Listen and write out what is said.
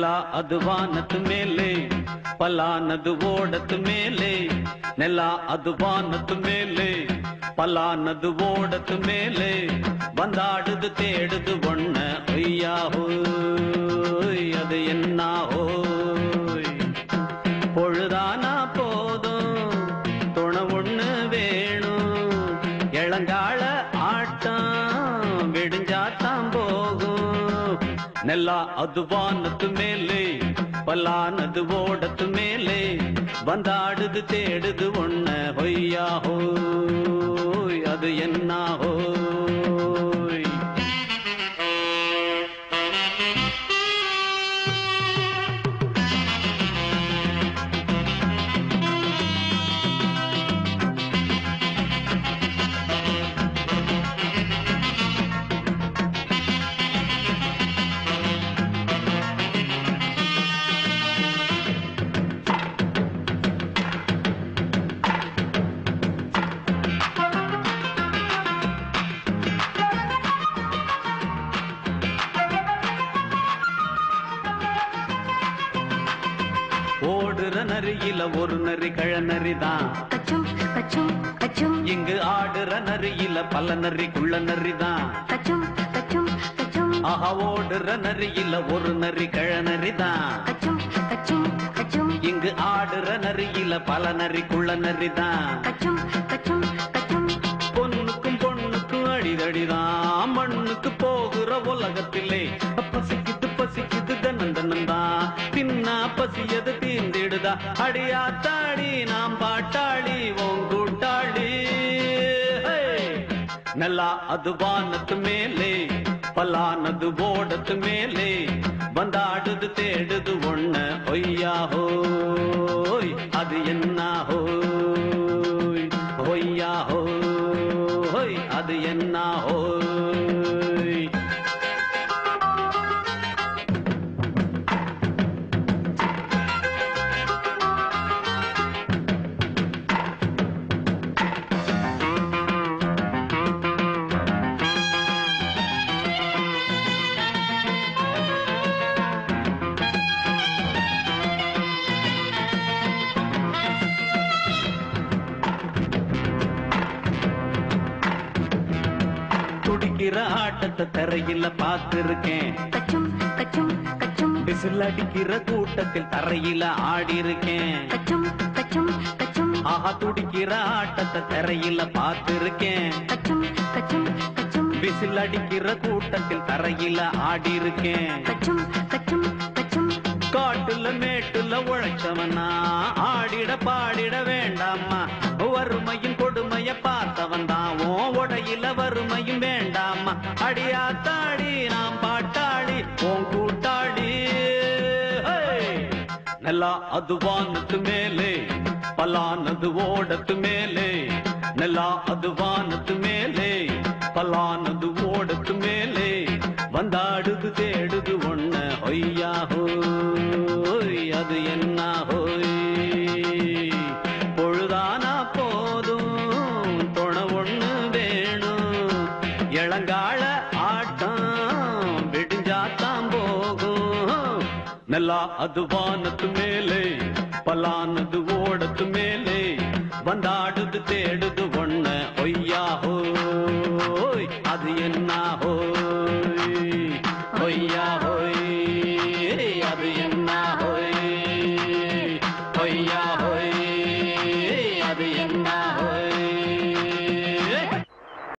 ನೆಲ ಅದು ವಾನದ ಮೇಲೆ ಪಲಾನದು ಓಡದ ಮೇಲೆ ನೆಲ ಅದು ವಾನದ ಮೇಲೆ பலானது ஓடத்து மேலே வந்தாடுது தேடுது ஒண்ண ஐயா ஹோய் அது என்ன ஹோய் பொழுதானா போதும் துணை ஒண்ணு வேணும் இளங்கால ஆட்டம் விடிஞ்சாத்தான் போகும் நெல்லா அது வானத்து மேலே பலானது ஓடத்து மேலே வந்தாடுது தேடுது ஒண்ண ஒய்யா ஹோய் அது என்ன ஹோய் ஓடுற நரியில ஒரு நரி கழநரிதான் இங்கு ஆடுற நரியில பல நரி குள்ள நரிதான் ஆஹா ஓடுற நரியில ஒரு நரி கழநரிதான் இங்கு ஆடுற நரியில பல நரி குள்ள நரிதான் பொண்ணுக்கும் பொண்ணுக்கும் அடிதடிதான் மண்ணுக்கு போகிற உலகத்திலே பசிக்குது பசிக்குது தன்னந்தனந்தான் தின்னா பசியது தீந்திடுதா அடியாத்தாடி நாம் பாட்டாளி உன் கூட்டாளி நல்லா அது வானத்து மேலே பலானது ஓடத்து மேலே வந்தாடுது தேடுது ஒண்ண ஒய்யா ஹோய் அது என்ன ஹோய் ஒய்யா ஹோய் அது என்ன ஹோய் துடிக்கிற ஆட்டத்தை தரையில பார்த்திருக்கேன் விசில் அடிக்கிற கூட்டத்தில் தரையில ஆடி இருக்கேன் ஆஹா துடிக்கிற ஆட்டத்தை தரையில பார்த்திருக்கேன் விசில் அடிக்கிற கூட்டத்தில் தரையில ஆடி இருக்கேன் காட்டுல மேட்டுல உழைச்சவனா ஆடிட பாடிட வேண்டாமா வறுமையின் கொடுமைய பார்த்தவன் தான் உடையில வறுமையும் வேண்டாமா அடியாத்தாடி நாம் பாட்டாளி உன் கூட்டாளி நல்லா அது வானத்து மேலே பலானது ஓடத்து மேலே நல்லா அது வானத்து மேலே பலானது ஓடத்து மேலே வந்தாடுது தேடுது ஒண்ண ஒய்யா ஹோய் அது என்ன ஹோய் பொழுதானா போதும் துணை ஒண்ணு வேணும் இளங்கால ஆட்டம் விடிஞ்சாத்தான் போகும் நல்லா அது வானத்து மேலே பலானது ஓடத்து மேலே வந்தாடுது தேடுது ஒண்ண ஒய்யா ஹோய் அது என்ன ஹோய்